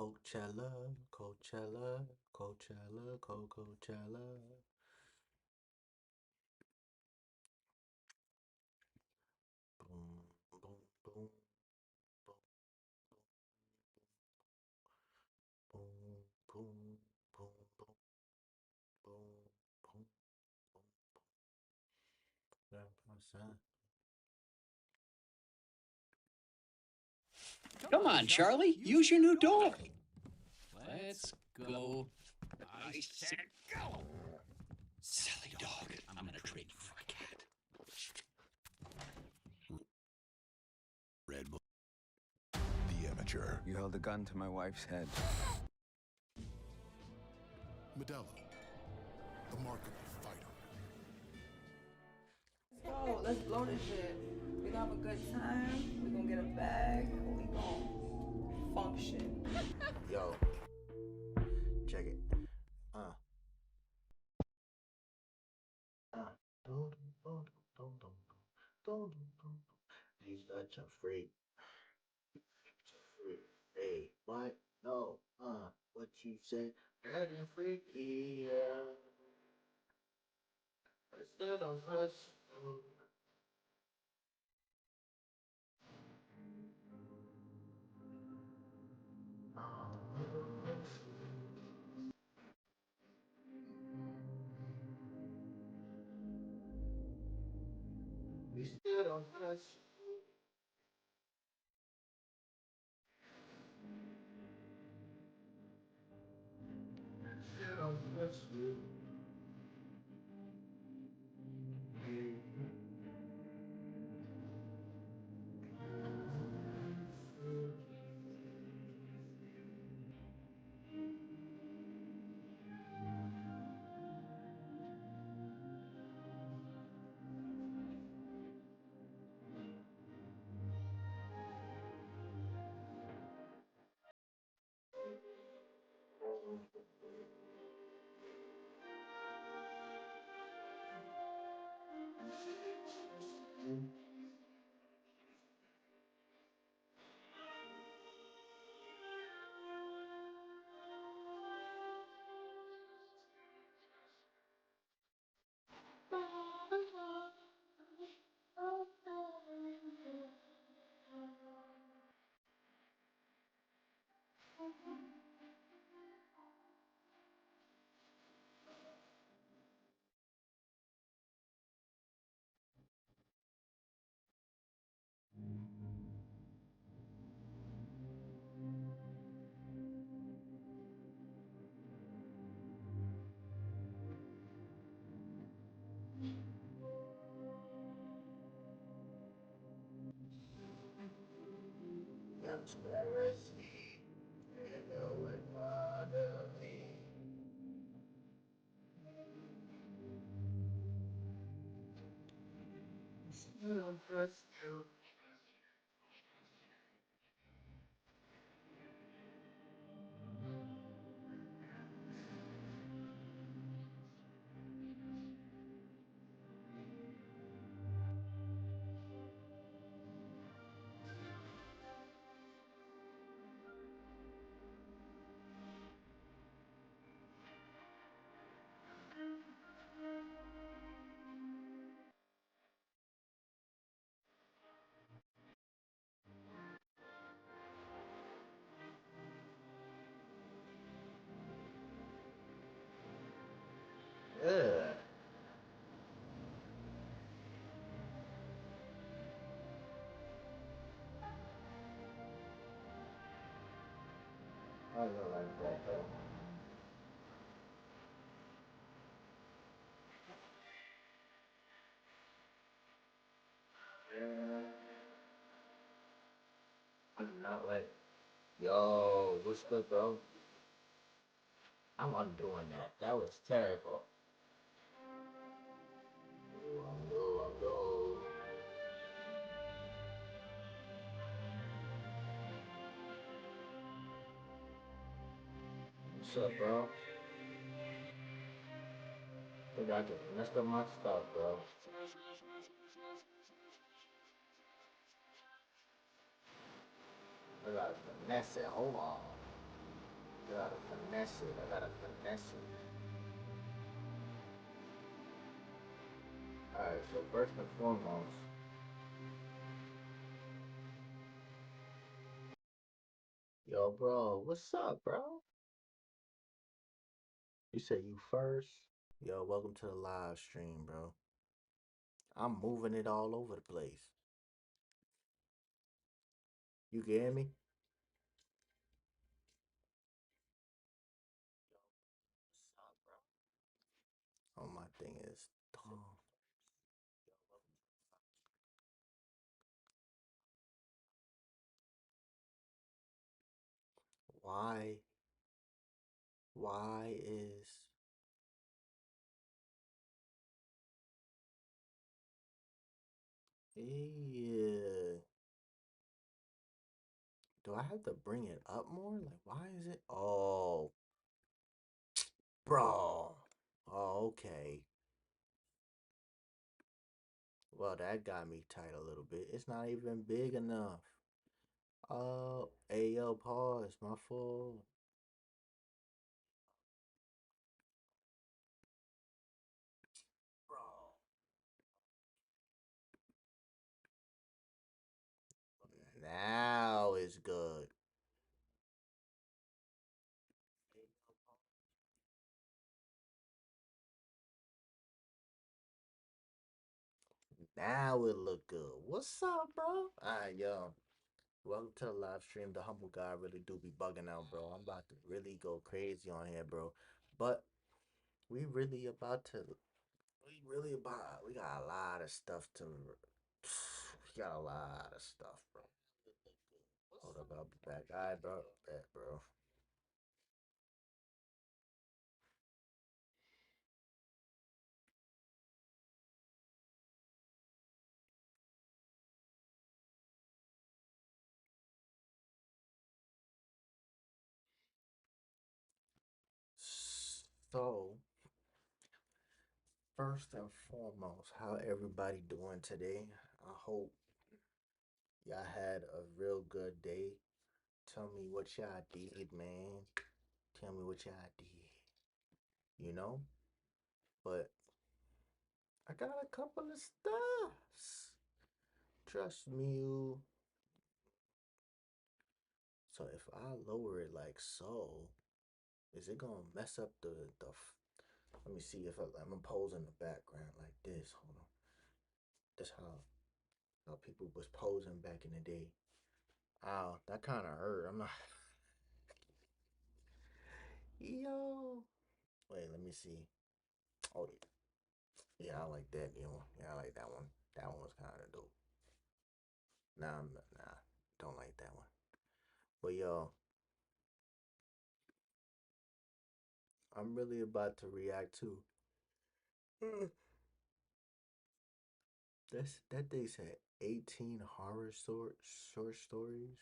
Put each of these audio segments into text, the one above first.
Coachella, Coachella, Coachella, Coachella. Boom, boom, boom, boom, boom, boom, boom, boom, boom, boom, boom. That's my Come on, Charlie, use your new dog. Let's go. I said go. Silly dog. I'm gonna trade you for a cat. Red Bull. The Amateur. You held a gun to my wife's head. Modelo. The mark of a fighter. Let's go. Let's blow this shit. We gonna have a good time. We gonna get a bag, and we gonna function. Yo, check it. Dum, dum, dum, dum, dum, dum, dum. You such a freak. Freak. Hey, what? No. What you said? Getting freaky. Yeah. Instead of us. We still don't touch. Still don't touch you. Conspiracy. You know it bother me. Still don't trust you. Ugh. I don't like that though. Yeah. I do not like. Yo, what's good, bro? I'm undoing that. That was terrible. Undo. What's up, bro? Think I just messed up my stuff, bro. I gotta finesse it. Hold on. gotta finesse it. I gotta finesse it. Alright, so first and foremost, yo, bro, what's up, bro? You said you first? Yo, welcome to the live stream, bro. I'm moving it all over the place. You can hear me? What's up, bro? Oh, my thing is dumb. Why? Why is? Yeah. Do I have to bring it up more? Like, why is it? Oh, bro. Oh, okay. Well, that got me tight a little bit. It's not even big enough. Hey, yo, pause. My fault. Bro. Now it's good. Now it look good. What's up, bro? Alright, yo. Welcome to the live stream. The humble guy really do be bugging out, bro. I'm about to really go crazy on here, bro. But we really about to. We really about. We got a lot of stuff to. We got a lot of stuff, bro. Hold up, I'll be back. Alright, bro. Bet, bro. So, first and foremost, how everybody doing today? I hope y'all had a real good day. Tell me what y'all did, man. Tell me what y'all did. You know? But I got a couple of stuffs. Trust me. So if I lower it like so, is it gonna mess up the? Let me see if I'm gonna pose in the background like this. Hold on. That's how people was posing back in the day. Ow, that kind of hurt. I'm not. Yo. Wait, let me see. Oh, yeah, I like that, Yeah, I like that one. That one was kind of dope. Nah, don't like that one. But yo, I'm really about to react to. That they said 18 short stories.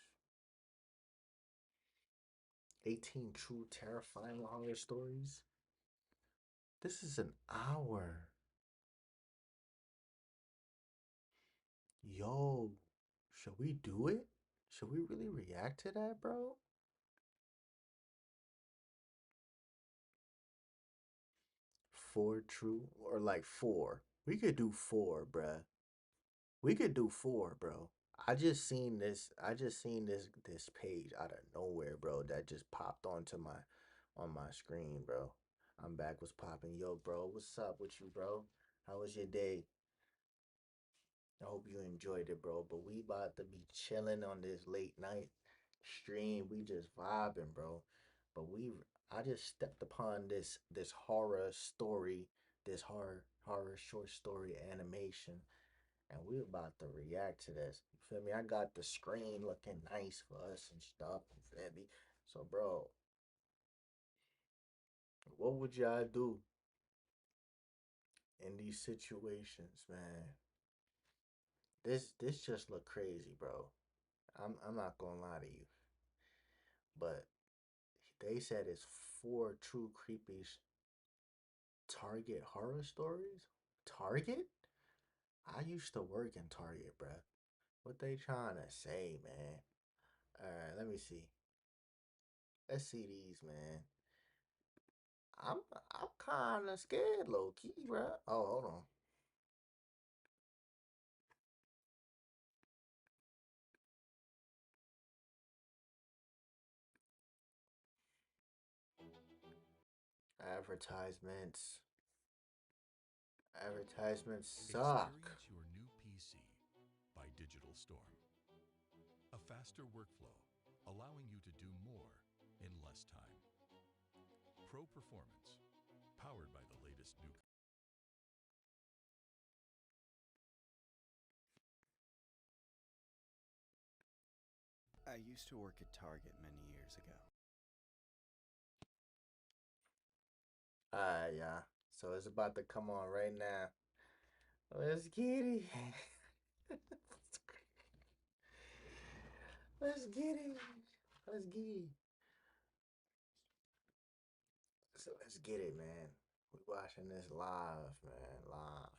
18 true terrifying horror stories. This is an hour. Yo, should we do it? Should we really react to that, bro? Four true or like four. We could do four, bruh. We could do four, bro. I just seen this page out of nowhere, bro. That just popped onto my on my screen, bro. I'm back. What's popping, yo, bro? What's up with you, bro? How was your day? I hope you enjoyed it, bro. But we about to be chilling on this late night stream. We just vibing, bro. But I just stepped upon this horror story, this horror short story animation, and we about to react to this. You feel me? I got the screen looking nice for us and stuff. You feel me? So, bro, what would y'all do in these situations, man? This just look crazy, bro. I'm not gonna lie to you, but they said it's four true creepy Target horror stories. Target? I used to work in Target, bruh. What they trying to say, man? All right, let me see. Let's see these, man. I'm kind of scared, low key, bro. Oh, hold on. Advertisements. Advertisements suck. Experience your new PC by Digital Storm. A faster workflow, allowing you to do more in less time. Pro performance, powered by the latest new. I used to work at Target many years ago. Yeah. So it's about to come on right now. Let's get it. Let's get it. Let's get it. So let's get it, man. We watching this live, man. Live.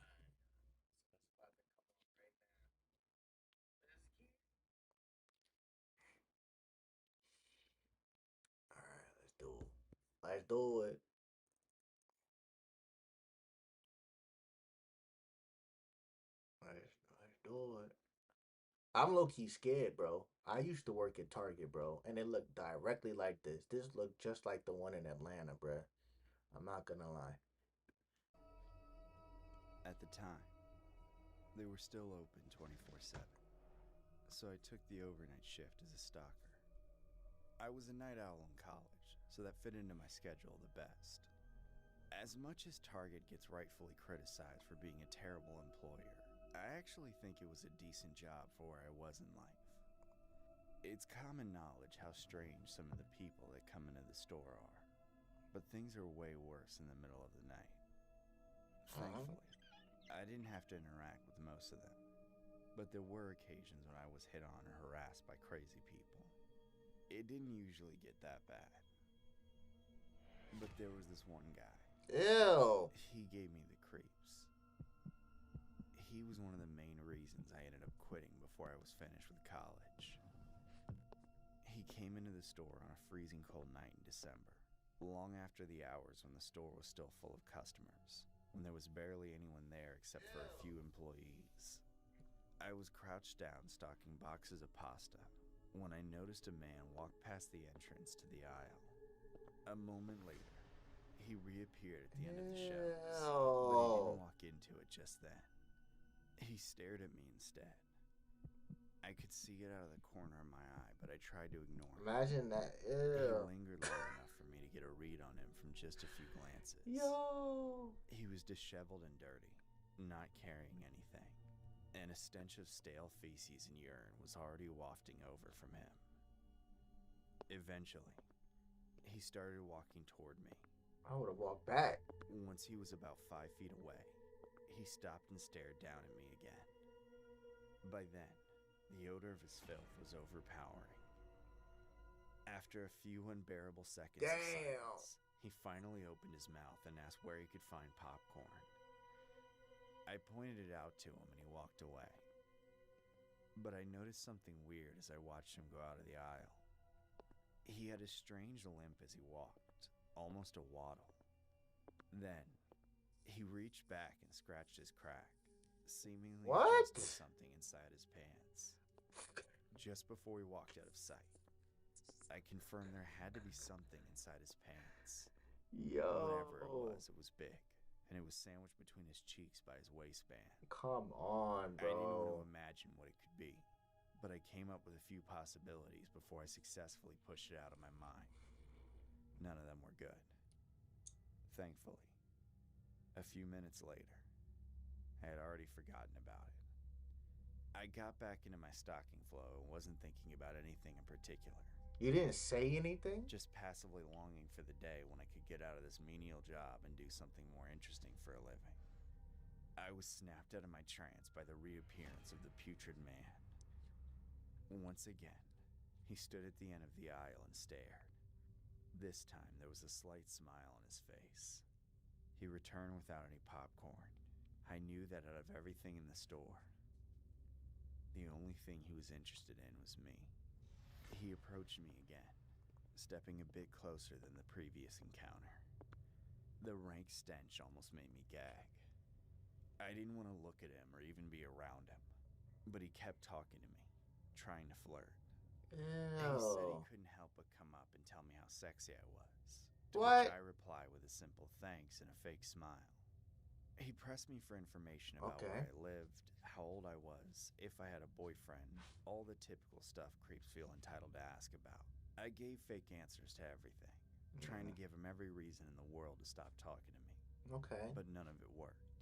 All right, let's do it. Let's do it. Let's do it. I'm low key scared, bro. I used to work at Target, bro, and it looked directly like this. This looked just like the one in Atlanta, bro. I'm not gonna lie. At the time, they were still open 24/7, so I took the overnight shift as a stalker. I was a night owl in college, so that fit into my schedule the best. As much as Target gets rightfully criticized for being a terrible employer, I actually think it was a decent job for where I was in life. It's common knowledge how strange some of the people that come into the store are, but things are way worse in the middle of the night. Thankfully, I didn't have to interact with most of them, but there were occasions when I was hit on or harassed by crazy people. It didn't usually get that bad, but there was this one guy. Ew. He gave me the creeps. He was one of the main reasons I ended up quitting before I was finished with college. He came into the store on a freezing cold night in December, long after the hours when the store was still full of customers, when there was barely anyone there except for a few employees. I was crouched down stocking boxes of pasta when I noticed a man walk past the entrance to the aisle. A moment later, he reappeared at the end of the shelves, but he didn't walk into it just then. He stared at me instead. I could see it out of the corner of my eye, but I tried to ignore him. Imagine that. He Ew. lingered long enough for me to get a read on him from just a few glances. Yo. He was disheveled and dirty, not carrying anything, and a stench of stale feces and urine was already wafting over from him. Eventually, he started walking toward me. I would have walked back. Once he was about 5 feet away, he stopped and stared down at me again. By then, the odor of his filth was overpowering. After a few unbearable seconds of silence, he finally opened his mouth and asked where he could find popcorn. I pointed it out to him and he walked away. But I noticed something weird as I watched him go out of the aisle. He had a strange limp as he walked, almost a waddle. Then, he reached back and scratched his crack, seemingly adjusting something inside his pants. Just before he walked out of sight, I confirmed there had to be something inside his pants. Yo. Whatever it was big, and it was sandwiched between his cheeks by his waistband. Come on, I didn't want bro. to imagine what it could be, but I came up with a few possibilities before I successfully pushed it out of my mind. None of them were good. Thankfully, a few minutes later, I had already forgotten about it. I got back into my stocking flow and wasn't thinking about anything in particular. You didn't say anything? Just passively longing for the day when I could get out of this menial job and do something more interesting for a living. I was snapped out of my trance by the reappearance of the putrid man. Once again, he stood at the end of the aisle and stared. This time, there was a slight smile on his face. He returned without any popcorn. I knew that out of everything in the store, the only thing he was interested in was me. He approached me again, stepping a bit closer than the previous encounter. The rank stench almost made me gag. I didn't want to look at him or even be around him, but he kept talking to me, trying to flirt. He said he Ew. couldn't help but come up and tell me how sexy I was, to What? which I replied with a simple thanks and a fake smile. He pressed me for information about Okay. where I lived, how old I was, if I had a boyfriend, all the typical stuff creeps feel entitled to ask about. I gave fake answers to everything, trying to give him every reason in the world to stop talking to me, Okay. but none of it worked.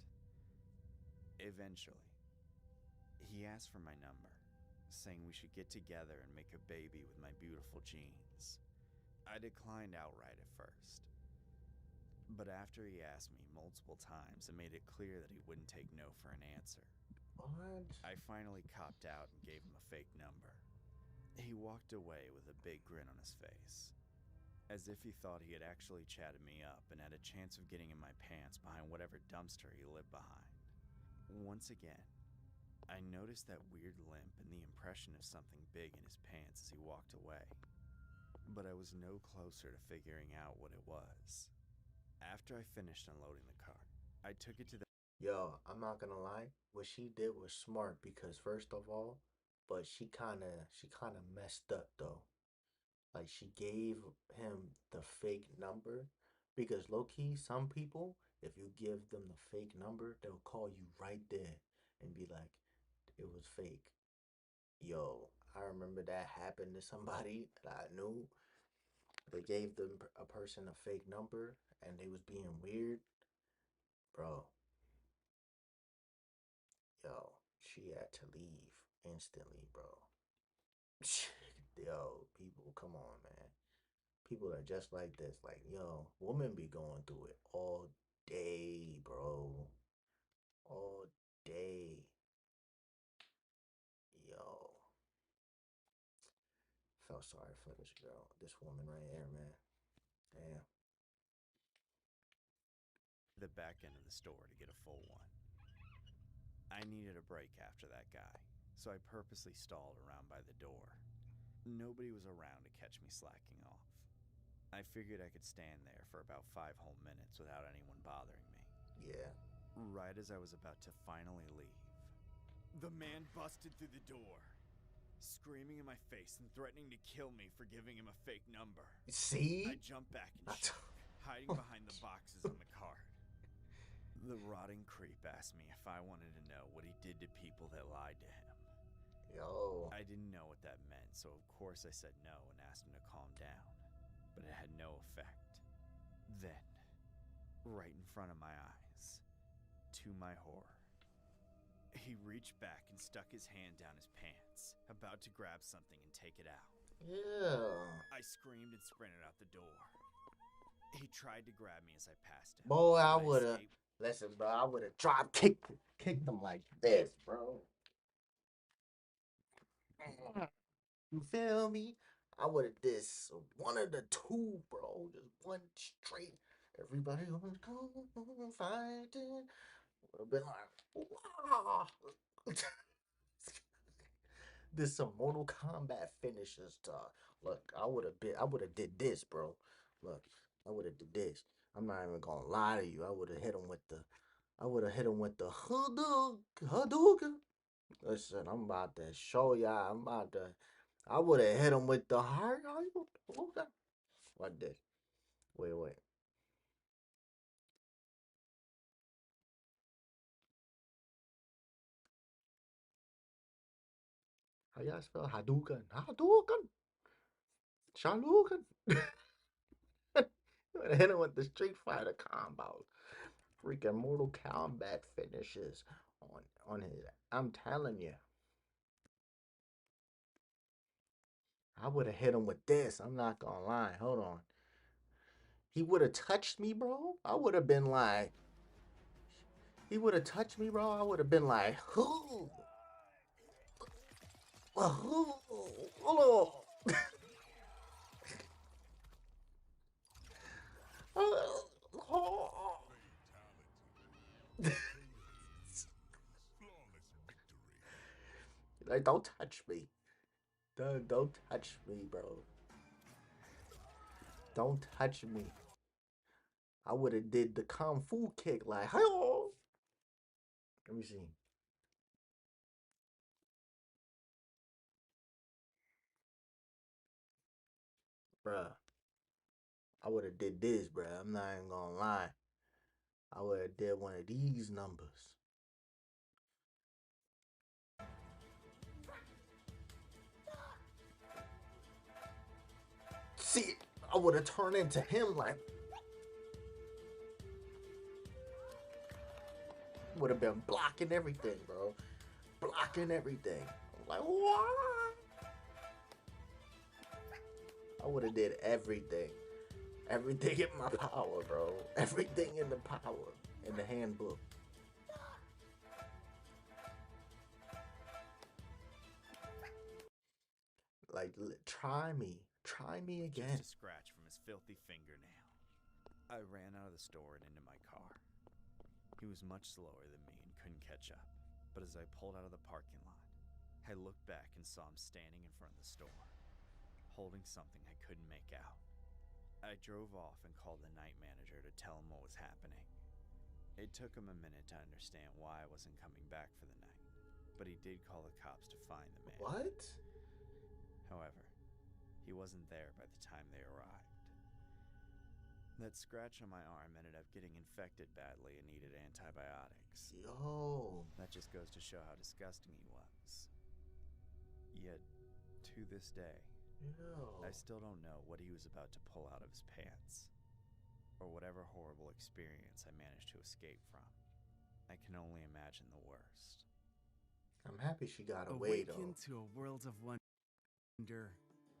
Eventually, he asked for my number, saying we should get together and make a baby with my beautiful genes. I declined outright at first, but after he asked me multiple times and made it clear that he wouldn't take no for an answer, What? I finally copped out and gave him a fake number. He walked away with a big grin on his face, as if he thought he had actually chatted me up and had a chance of getting in my pants behind whatever dumpster he lived behind. Once again, I noticed that weird limp and the impression of something big in his pants as he walked away, but I was no closer to figuring out what it was. After I finished unloading the cart, I took it to the Yo, I'm not gonna lie. What she did was smart because first of all, but she kinda messed up though. Like she gave him the fake number because low key, some people, if you give them the fake number, they'll call you right there and be like, it was fake. Yo, I remember that happened to somebody that I knew. They gave them a person a fake number and they was being weird. Bro, yo, she had to leave instantly, bro. Yo, people, come on, man. People are just like this. Like, yo, women be going through it all day, bro. All day. Yo, felt sorry for this girl, this woman right here, man. Damn. back end of the store to get a full one. I needed a break after that guy, so I purposely stalled around by the door. Nobody was around to catch me slacking off. I figured I could stand there for about 5 whole minutes without anyone bothering me. Yeah. Right as I was about to finally leave, the man busted through the door, screaming in my face and threatening to kill me for giving him a fake number. See? I jumped back and shook, hiding behind the boxes on the cart. The rotting creep asked me if I wanted to know what he did to people that lied to him. Yo. I didn't know what that meant, so of course I said no and asked him to calm down, but it had no effect. Then, right in front of my eyes, to my horror, he reached back and stuck his hand down his pants, about to grab something and take it out. Yeah. I screamed and sprinted out the door. He tried to grab me as I passed him. Boy, I but would've. escaped. Listen, bro, I would've kicked them like this, bro. You feel me? I would've this one of the two, bro. Just one straight. Everybody gonna go fighting. Would've been like, wow. This some Mortal Kombat finishers talk. Look, I would've did this, bro. Look, I would've did this. I'm not even gonna lie to you. I would've hit him with the Hadouken. Listen, I'm about to show y'all. I would've hit him with the heart. What this? Wait. How y'all spell Hadouken? Hadouken. Shaluken. Hit him with the Street Fighter combo. Freaking Mortal Kombat finishes on his. I'm telling you, I would have hit him with this. I'm not gonna lie. Hold on. He would have touched me, bro. I would have been like, he would have touched me, bro. I would have been like, who? Oh. Like, don't touch me. Don't touch me, bro. Don't touch me. I would have did the kung fu kick like, hi-oh. Let me see. Bruh. I would have did this, bruh. I'm not even gonna lie. I would have did one of these numbers. See, I would have turned into him like, would have been blocking everything, bro. Blocking everything. I'm like, what? I would have did everything. Everything in my power, bro. Everything in the power. In the handbook. Like, try me. Try me again. Just a scratch from his filthy fingernail. I ran out of the store and into my car. He was much slower than me and couldn't catch up. But as I pulled out of the parking lot, I looked back and saw him standing in front of the store, holding something I couldn't make out. I drove off and called the night manager to tell him what was happening. It took him a minute to understand why I wasn't coming back for the night, but he did call the cops to find the man. What? However, he wasn't there by the time they arrived. That scratch on my arm ended up getting infected badly and needed antibiotics. Yo. That just goes to show how disgusting he was. Yet, to this day, Yo. I still don't know what he was about to pull out of his pants, or whatever horrible experience I managed to escape from. I can only imagine the worst. I'm happy she got away, though. Awaken to a world of wonder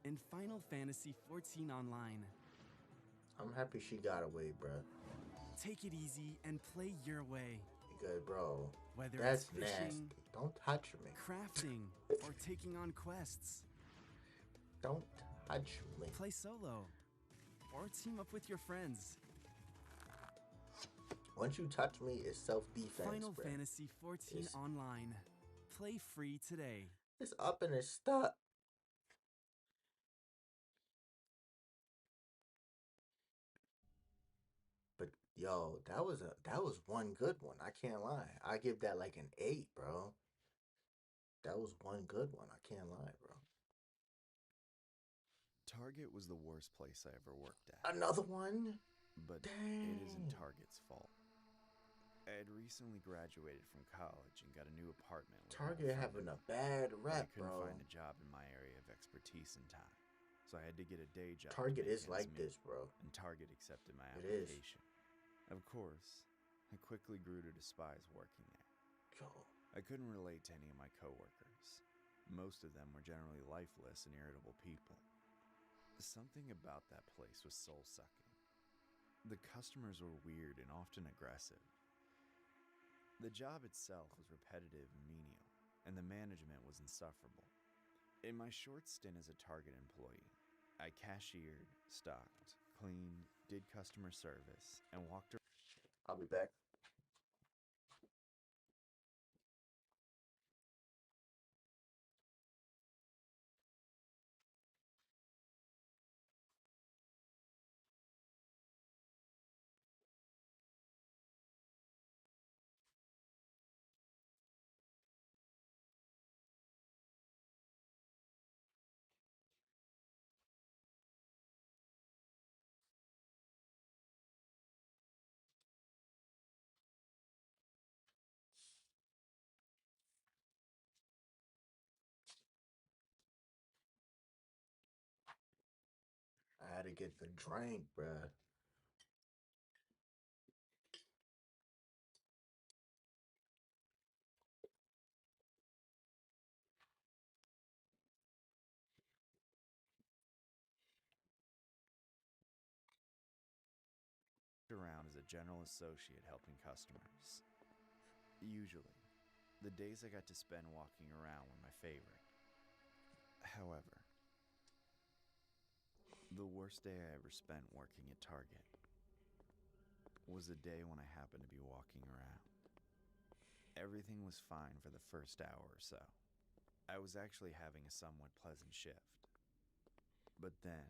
in Final Fantasy XIV Online. I'm happy she got away, bruh. Take it easy and play your way. Because, bro, Whether that's it's fishing, nasty. Don't touch me. crafting, or taking on quests. Don't touch me. Play solo or team up with your friends. Once you touch me, it's self-defense, Final bruh. Fantasy XIV It's- Online. Play free today. It's up and it's stuck. But yo, that was one good one. I can't lie. I give that like an 8, bro. That was one good one. I can't lie, bro. Target was the worst place I ever worked at. Another one? But Dang. it isn't Target's fault. I had recently graduated from college and got a new apartment. with my Target friend, having a bad but I rep, couldn't bro. find a job in my area of expertise in time, so I had to get a day job. to Target make is ends like meet, this, bro. and Target accepted my It is. application. Of course, I quickly grew to despise working there. Yo, I couldn't relate to any of my coworkers. Most of them were generally lifeless and irritable people. Something about that place was soul-sucking. The customers were weird and often aggressive. The job itself was repetitive and menial, and the management was insufferable. In my short stint as a Target employee, I cashiered, stocked, cleaned, did customer service, and walked around. I'll be back. I had to get the drink, bruh. Around as a general associate helping customers. Usually, the days I got to spend walking around were my favorite. However, the worst day I ever spent working at Target was the day when I happened to be walking around. Everything was fine for the first hour or so. I was actually having a somewhat pleasant shift. But then,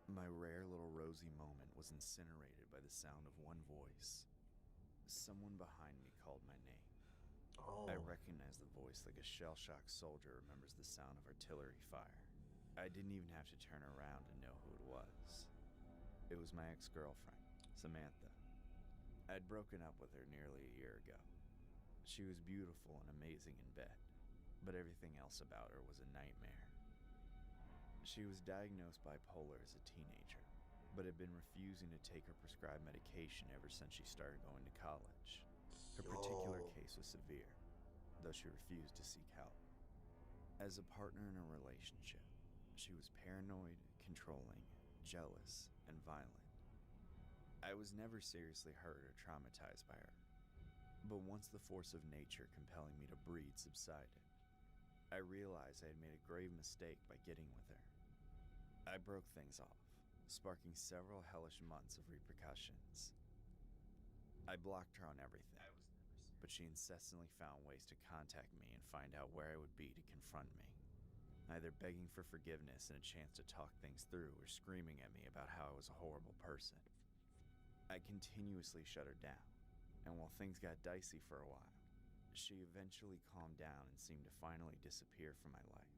My rare little rosy moment was incinerated by the sound of one voice. Someone behind me called my name. Oh, I recognized the voice like a shell-shocked soldier remembers the sound of artillery fire. I didn't even have to turn around to know who it was. It was my ex-girlfriend, Samantha. I'd broken up with her nearly a year ago. She was beautiful and amazing in bed, but everything else about her was a nightmare. She was diagnosed bipolar as a teenager, but had been refusing to take her prescribed medication ever since she started going to college. Her particular yo. case was severe, though she refused to seek help. As a partner in a relationship, she was paranoid, controlling, jealous, and violent. I was never seriously hurt or traumatized by her, but once the force of nature compelling me to breed subsided, I realized I had made a grave mistake by getting with her. I broke things off, sparking several hellish months of repercussions. I blocked her on everything, but she incessantly found ways to contact me and find out where I would be to confront me, either begging for forgiveness and a chance to talk things through or screaming at me about how I was a horrible person. I continuously shut her down, and while things got dicey for a while, she eventually calmed down and seemed to finally disappear from my life.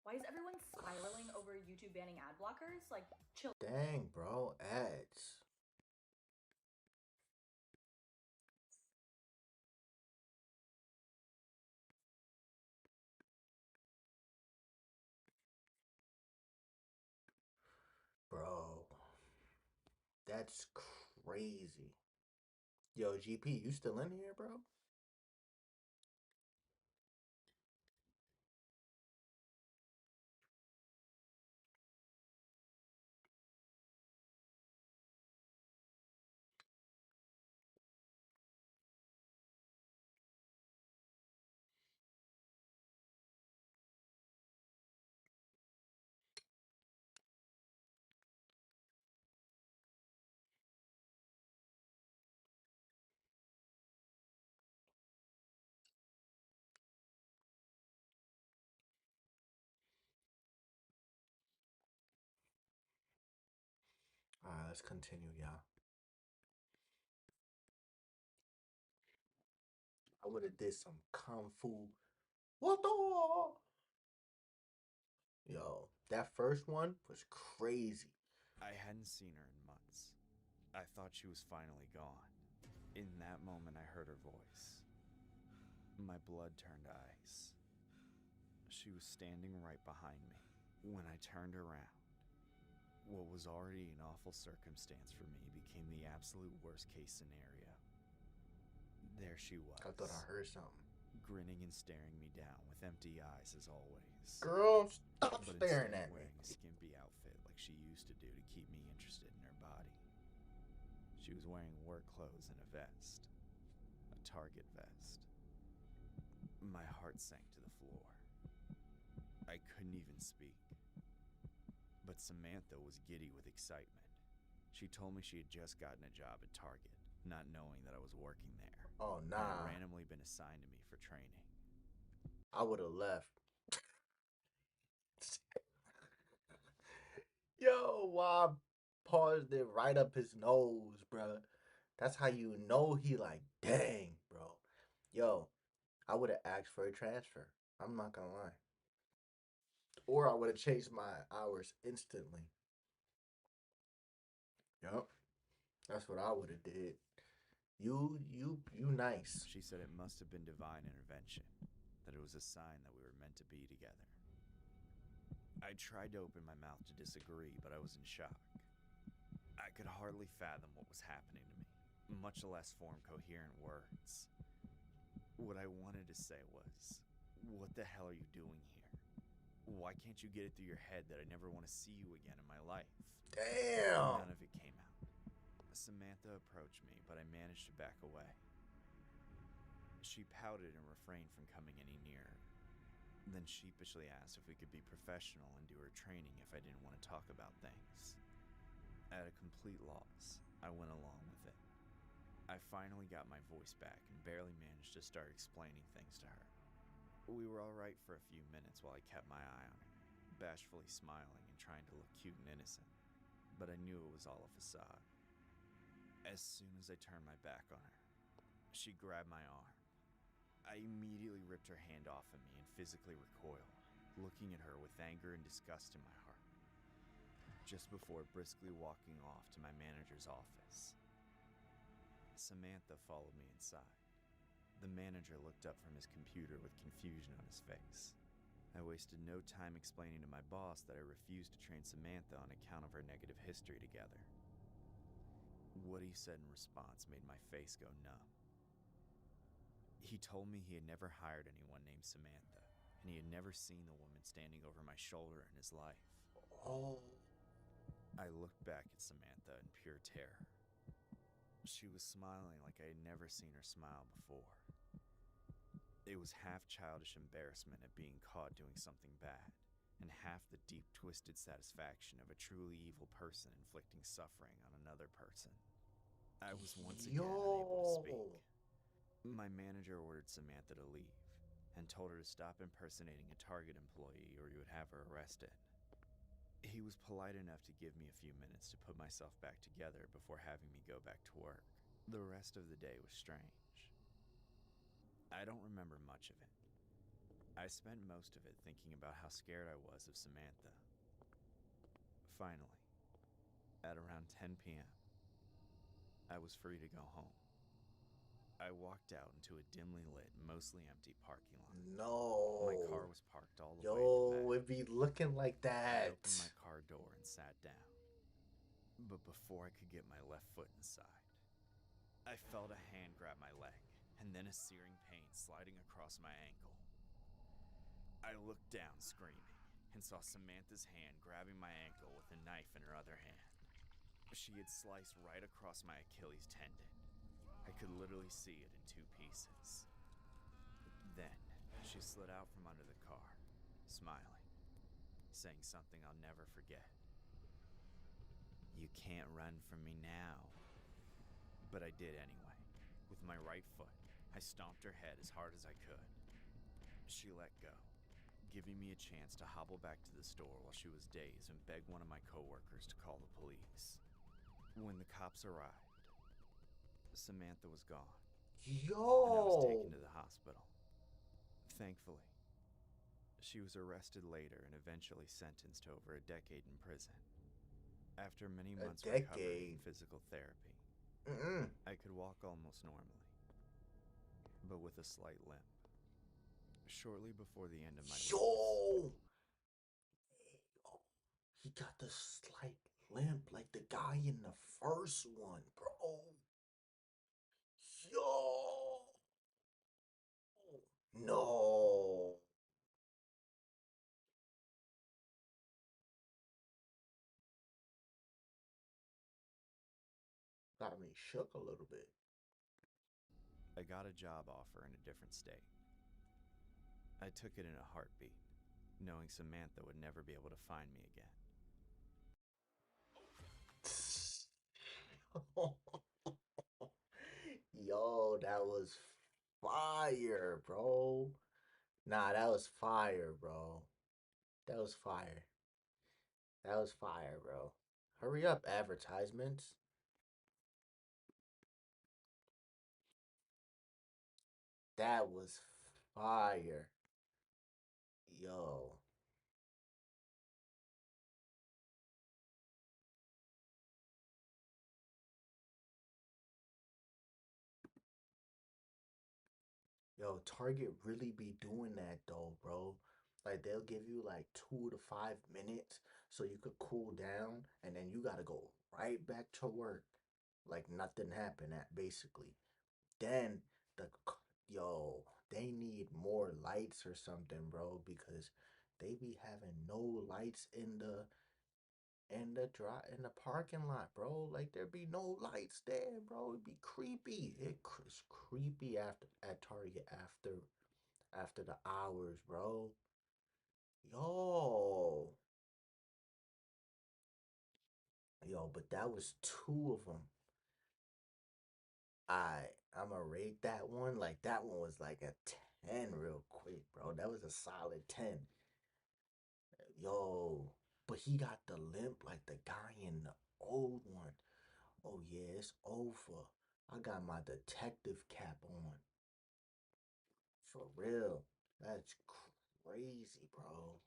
Why is everyone spiraling over YouTube banning ad blockers? Like, chill. Dang, bro, ads. Bro, that's crazy. Yo, GP, you still in here, bro? Alright, let's continue, y'all. I would have did some kung fu. What the? Yo, that first one was crazy. I hadn't seen her in months. I thought she was finally gone. In that moment, I heard her voice. My blood turned ice. She was standing right behind me. When I turned around, what was already an awful circumstance for me became the absolute worst case scenario. There she was. I thought I heard something. Grinning and staring me down with empty eyes as always. Girl, stop But staring instead at me. wearing a skimpy outfit like she used to do to keep me interested in her body. She was wearing work clothes and a vest. A Target vest. My heart sank to the floor. I couldn't even speak. But Samantha was giddy with excitement. She told me she had just gotten a job at Target, not knowing that I was working there. Oh, And nah. had randomly been assigned to me for training. I would have left. Yo, why I paused it right up his nose, bro. That's how you know he like, dang, bro. Yo, I would have asked for a transfer. I'm not gonna lie. Or I would have changed my hours instantly. Yup. That's what I would have did. You nice. She said it must have been divine intervention, that it was a sign that we were meant to be together. I tried to open my mouth to disagree, but I was in shock. I could hardly fathom what was happening to me, much less form coherent words. What I wanted to say was, what the hell are you doing here? Why can't you get it through your head that I never want to see you again in my life? Damn. None of it came out. Samantha approached me, but I managed to back away. She pouted and refrained from coming any nearer, then sheepishly asked if we could be professional and do her training if I didn't want to talk about things. At a complete loss, I went along with it. I finally got my voice back and barely managed to start explaining things to her. We were all right for a few minutes while I kept my eye on her, bashfully smiling and trying to look cute and innocent, but I knew it was all a facade. As soon as I turned my back on her, she grabbed my arm. I immediately ripped her hand off of me and physically recoiled, looking at her with anger and disgust in my heart, just before briskly walking off to my manager's office. Samantha followed me inside. The manager looked up from his computer with confusion on his face. I wasted no time explaining to my boss that I refused to train Samantha on account of her negative history together. What he said in response made my face go numb. He told me he had never hired anyone named Samantha, and he had never seen the woman standing over my shoulder in his life. Oh. I looked back at Samantha in pure terror. She was smiling like I had never seen her smile before. It was half childish embarrassment at being caught doing something bad, and half the deep, twisted satisfaction of a truly evil person inflicting suffering on another person. I was once again unable to speak. My manager ordered Samantha to leave, and told her to stop impersonating a Target employee or he would have her arrested. He was polite enough to give me a few minutes to put myself back together before having me go back to work. The rest of the day was strange. I don't remember much of it. I spent most of it thinking about how scared I was of Samantha. Finally, at around 10 p.m., I was free to go home. I walked out into a dimly lit, mostly empty parking lot. No. My car was parked all the way Yo, at the back. it be looking like I that. opened my car door and sat down. But before I could get my left foot inside, I felt a hand grab my leg, and then a searing pain sliding across my ankle. I looked down, screaming, and saw Samantha's hand grabbing my ankle with a knife in her other hand. She had sliced right across my Achilles tendon. I could literally see it in 2 pieces. Then, she slid out from under the car, smiling, saying something I'll never forget. "You can't run from me now." But I did anyway. With my right foot, I stomped her head as hard as I could. She let go, giving me a chance to hobble back to the store while she was dazed and beg one of my coworkers to call the police. When the cops arrived, Samantha was gone, and I was taken to Yo. the hospital. Thankfully, she was arrested later and eventually sentenced to over a decade in prison. After many A months recovering from decade. physical therapy, Mm-mm. I could walk almost normally, but with a slight limp. Shortly before the end of my lease, Yo. He got the slight limp like the guy in the first one, bro. Yo. No. Got me shook a little bit. I got a job offer in a different state. I took it in a heartbeat, knowing Samantha would never be able to find me again. Yo, that was fire, bro. Nah, that was fire, bro. That was fire. That was fire, bro. Hurry up, advertisements. That was fire. Yo. Yo, Target really be doing that though, bro. Like they'll give you like 2 to 5 minutes so you could cool down and then you gotta go right back to work. Like nothing happened at basically. Then yo, they need more lights or something, bro, because they be having no lights in the parking lot, bro. Like there be no lights there, bro. It'd be creepy. It's creepy after at Target after the hours, bro. Yo, yo, but that was two of them. I'ma rate that one. Like that one was like a 10 real quick, bro. That was a solid 10. Yo, but he got the limp like the guy in the old one. Oh yeah, it's over. I got my detective cap on. For real. That's crazy, bro.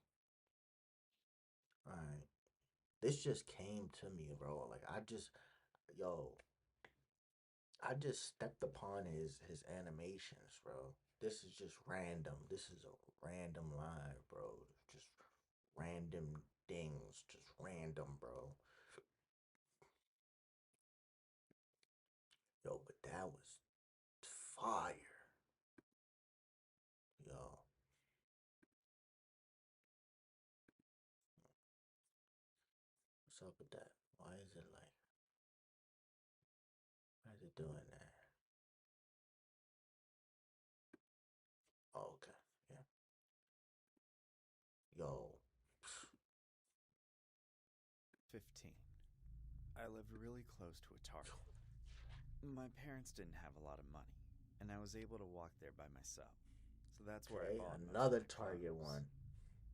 Alright. This just came to me, bro. Like yo, I just stepped upon his animations, bro. This is just random. This is a random line, bro. Just random things. Just random, bro. Yo, but that was fire. Yo, what's up with that? Why is it like, why is it doing that? Oh, okay. Yeah. Yo. 15. I lived really close to a Target. My parents didn't have a lot of money, and I was able to walk there by myself. So that's where I Okay, bought most of another my Target clothes. one.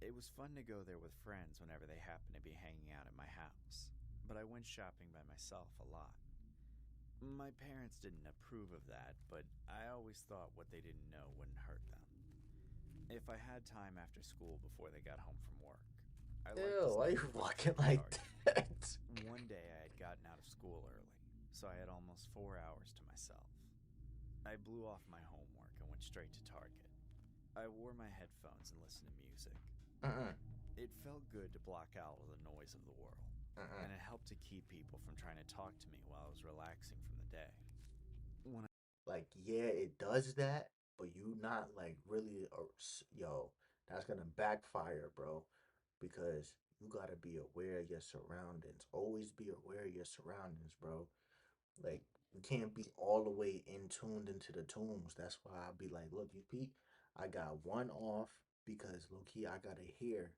It was fun to go there with friends whenever they happened to be hanging out at my house, but I went shopping by myself a lot. My parents didn't approve of that, but I always thought what they didn't know wouldn't hurt them. If I had time after school before they got home from work, I liked to Ew, why sneak you over to walking the like Target. that? One day I had gotten out of school early, so I had almost 4 hours to myself. I blew off my homework and went straight to Target. I wore my headphones and listened to music. Mm-mm. It felt good to block out all the noise of the world, and it helped to keep people from trying to talk to me while I was relaxing from the day. When Like, yeah, it does that, but you not like really, yo, that's gonna backfire, bro, because you gotta be aware of your surroundings. Always be aware of your surroundings, bro. Like, you can't be all the way in tuned into the tunes. That's why I'll be like, look, you peep, I got one off because low key I gotta hear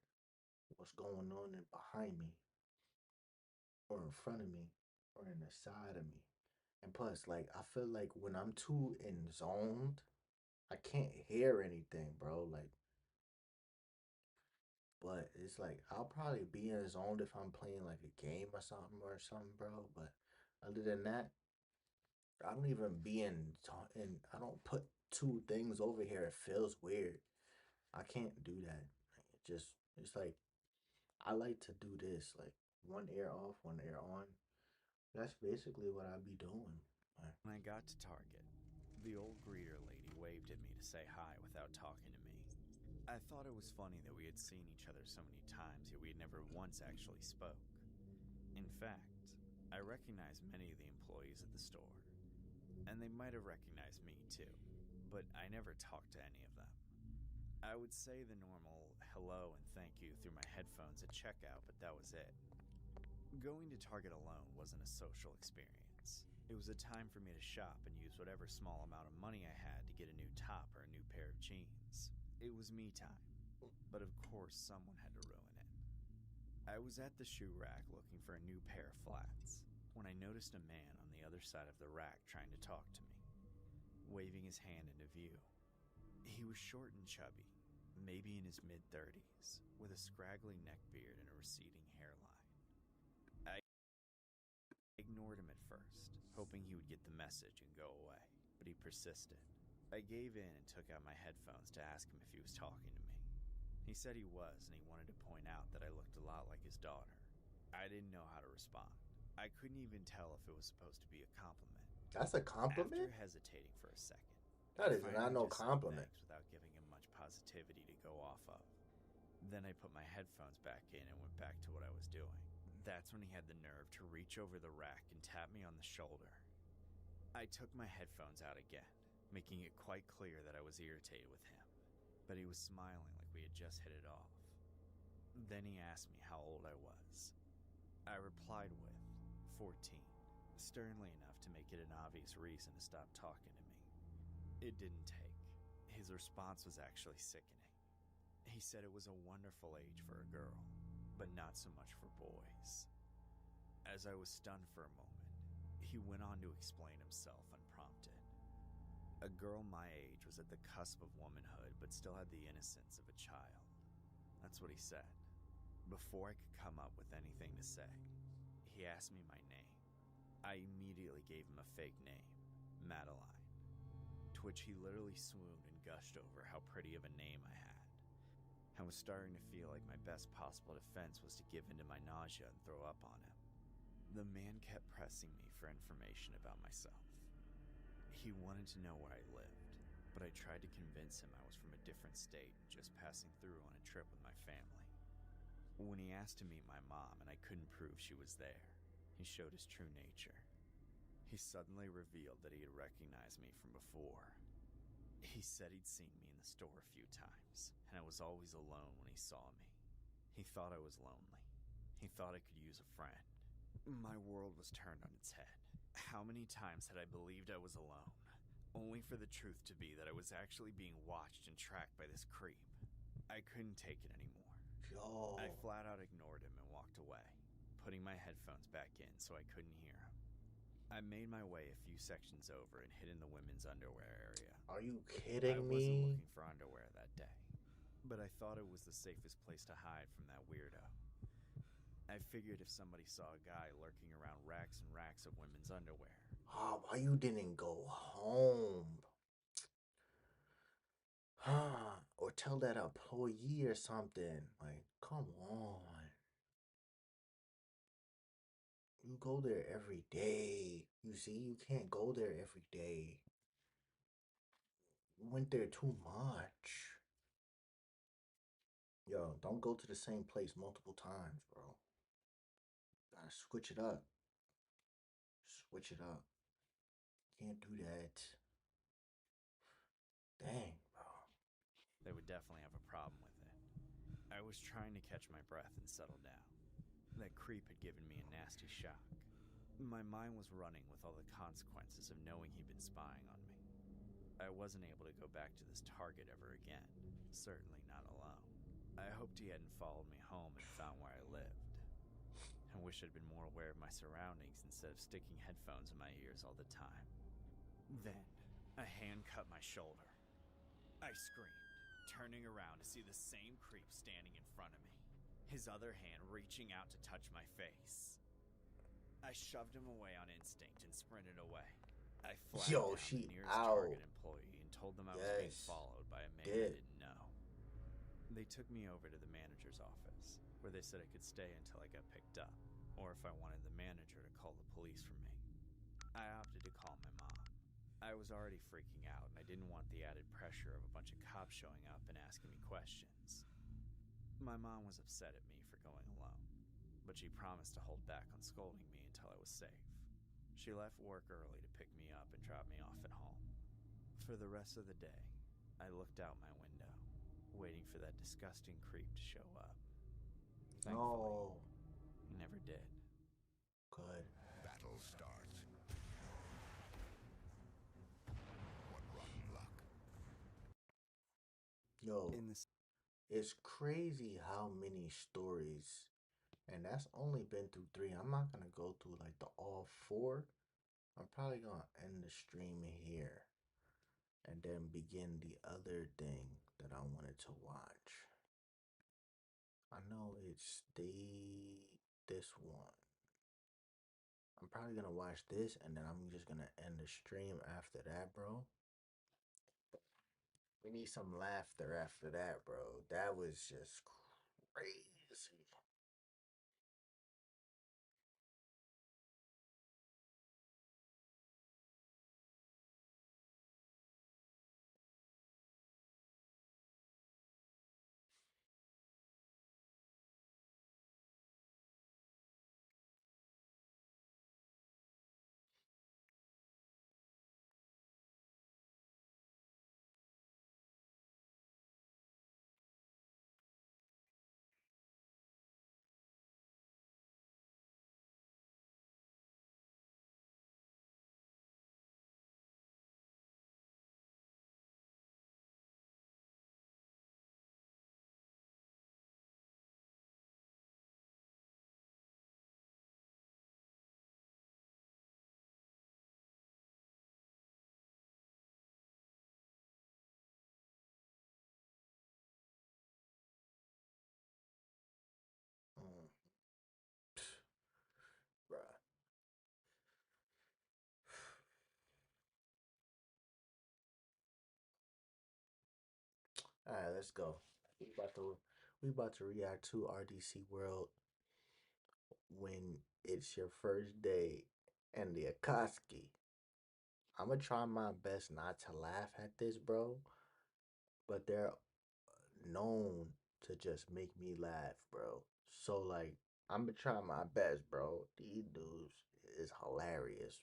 what's going on behind me or in front of me or in the side of me. And plus, like, I feel like when I'm too in zoned, I can't hear anything, bro. Like, but it's like I'll probably be in zoned if I'm playing like a game or something, bro. But other than that, I don't even be in. I don't put two things over here. It feels weird. I can't do that. It's like I like to do this, like one ear off, one ear on. That's basically what I be doing. Like, I got to Target, the old greeter lady waved at me to say hi without talking to me. I thought it was funny that we had seen each other so many times, yet we had never once actually spoke. In fact, I recognized many of the employees at the store, and they might have recognized me too, but I never talked to any of them. I would say the normal hello and thank you through my headphones at checkout, but that was it. Going to Target alone wasn't a social experience. It was a time for me to shop and use whatever small amount of money I had to get a new top or a new pair of jeans. It was me time, but of course someone had to ruin it. I was at the shoe rack looking for a new pair of flats when I noticed a man on the other side of the rack trying to talk to me, waving his hand into view. He was short and chubby, maybe in his mid-30s, with a scraggly neck beard and a receding hairline. I ignored him at first, hoping he would get the message and go away, but he persisted. I gave in and took out my headphones to ask him if he was talking to me. He said he was, and he wanted to point out that I looked a lot like his daughter. I didn't know how to respond. I couldn't even tell if it was supposed to be a compliment. that's a After compliment. hesitating for a second, That I is not finally no just said compliment. thanks without giving him much positivity to go off of. Then I put my headphones back in and went back to what I was doing. That's when he had the nerve to reach over the rack and tap me on the shoulder. I took my headphones out again, making it quite clear that I was irritated with him, but he was smiling like we had just hit it off. Then he asked me how old I was. I replied with 14, sternly enough to make it an obvious reason to stop talking to me. It didn't take. His response was actually sickening. He said it was a wonderful age for a girl, but not so much for boys. As I was stunned for a moment, he went on to explain himself unprompted. A girl my age was at the cusp of womanhood, but still had the innocence of a child. That's what he said. Before I could come up with anything to say, he asked me my name. I immediately gave him a fake name, Madeline, to which he literally swooned and gushed over how pretty of a name I had. I was starting to feel like my best possible defense was to give in to my nausea and throw up on him. The man kept pressing me for information about myself. He wanted to know where I lived, but I tried to convince him I was from a different state, just passing through on a trip with my family. When he asked to meet my mom and I couldn't prove she was there, he showed his true nature. He suddenly revealed that he had recognized me from before. He said he'd seen me in the store a few times, and I was always alone when he saw me. He thought I was lonely. He thought I could use a friend. My world was turned on its head. How many times had I believed I was alone, only for the truth to be that I was actually being watched and tracked by this creep? I couldn't take it anymore. Yo. I flat out ignored him and walked away, putting my headphones back in so I couldn't hear him. I made my way a few sections over and hid in the women's underwear area. Are you I kidding wasn't me? looking for underwear that day, but I thought it was the safest place to hide from that weirdo. I figured if somebody saw a guy lurking around racks and racks of women's underwear. Oh, why you didn't go home? Or tell that employee or something. Like, come on. You go there every day. You see, you can't go there every day. You went there too much. Yo, don't go to the same place multiple times, bro. Gotta switch it up. Switch it up. Can't do that. Dang, bro. They would definitely have a problem with it. I was trying to catch my breath and settle down. That creep had given me a nasty shock. My mind was running with all the consequences of knowing he'd been spying on me. I wasn't able to go back to this target ever again, certainly not alone. I hoped he hadn't followed me home and found where I lived. I wish I'd been more aware of my surroundings instead of sticking headphones in my ears all the time. Then, a hand cut my shoulder. I screamed, turning around to see the same creep standing in front of me, his other hand reaching out to touch my face. I shoved him away on instinct and sprinted away. I flagged Yo, down she the nearest out. Target employee and told them I was being Yes. followed by a man I Did. didn't know. They took me over to the manager's office, where they said I could stay until I got picked up, or if I wanted the manager to call the police for me. I opted to call my mom. I was already freaking out, and I didn't want the added pressure of a bunch of cops showing up and asking me questions. My mom was upset at me for going alone, but she promised to hold back on scolding me until I was safe. She left work early to pick me up and drop me off at home. For the rest of the day, I looked out my window, waiting for that disgusting creep to show up. Thankfully, No. he never did. Good. Battle starts. What rotten luck. Yo, In the it's crazy how many stories, and that's only been through 3. I'm not gonna go through like the all 4. I'm probably gonna end the stream here and then begin the other thing that I wanted to watch. I know it's this one. I'm probably gonna watch this and then I'm just gonna end the stream after that, bro. We need some laughter after that, bro. That was just crazy. All right, let's go. We about to react to RDC World when it's your first day and the Akatsuki. I'm gonna try my best not to laugh at this, bro, but they're known to just make me laugh, bro. So like, I'm gonna try my best, bro. These dudes is hilarious.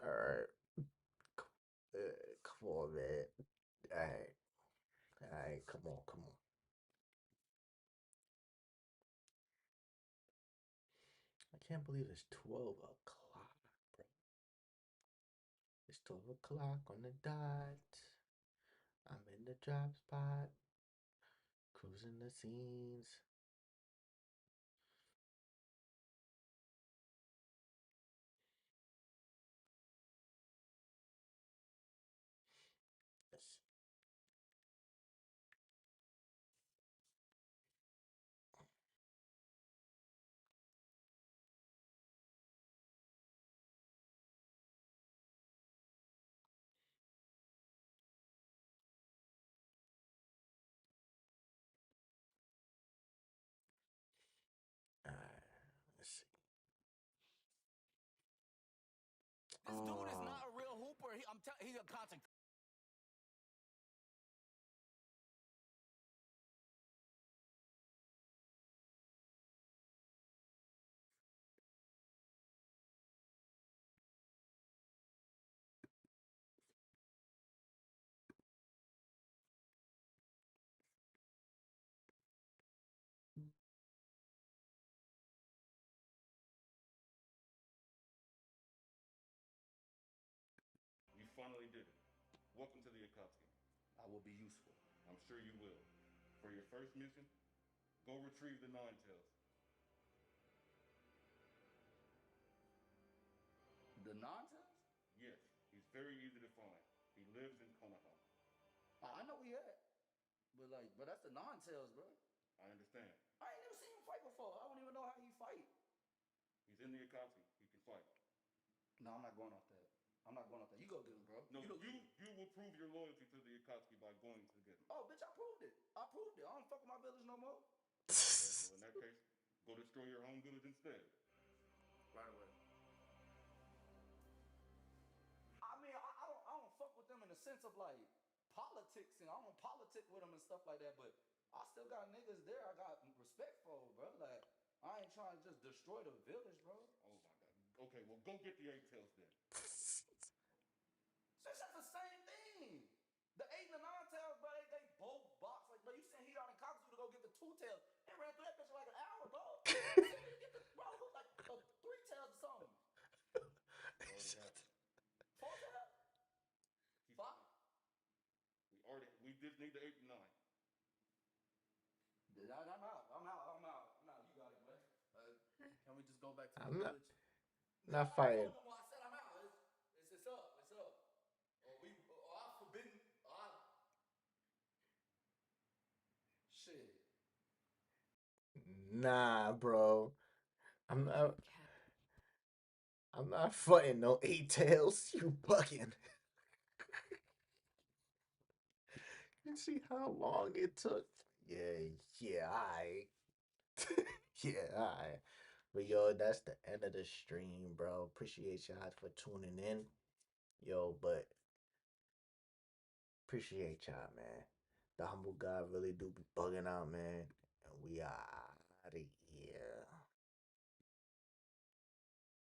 All right, come on, man. All right, come on, come on. I can't believe it's 12 o'clock, bro. It's 12 o'clock on the dot. I'm in the drop spot, cruising the scenes. Yes. All right, let's see. This dude is Oh, not a real hooper. He's a content. You finally did it. Welcome to the Akatsuki. I will be useful. I'm sure you will. For your first mission, go retrieve the Nine Tails. The nonsense? Yes, he's very easy to find. He lives in Konoha. I know he had. But that's the non-tails, bro. I understand. I ain't never seen him fight before. I don't even know how he fight. He's in the Akatsuki. He can fight. No, I'm not going off that. I'm not going off that. You go get him, bro. No, you go. you will prove your loyalty to the Akatsuki by going to get him. Oh, bitch, I proved it. I proved it. I don't fuck with my village no more. Okay, well in that case, go destroy your home village instead. Right away. I mean, I don't fuck with them in the sense of like politics, and I don't politic with them and stuff like that. But I still got niggas there. I got respect for, bro. Like I ain't trying to just destroy the village, bro. Oh my god. Okay, well go get the Eight Tails then. So it's just the same thing. The 8 and the 9 tails, bro, they both box. Like, bro, you sent Heat out and Coxu to go get the 2 tails. They ran through that bitch in like an hour, bro. Get the, bro, it was like 3 tails or something. Already happened. 4 tails? Keep 5? we just need the 8 and 9. I'm out. You got it, man. Can we just go back to the I'm village? not fighting. I said I'm out. It's up. It's up. I'm forbidden. Shit. Nah, bro. I'm not. I'm not fighting no 8 tails. You bugging. You see how long it took? Yeah, I. Yeah, I. But yo, that's the end of the stream, bro. Appreciate y'all for tuning in. Yo, but appreciate y'all, man. The humble God really do be bugging out, man. And we are out of here.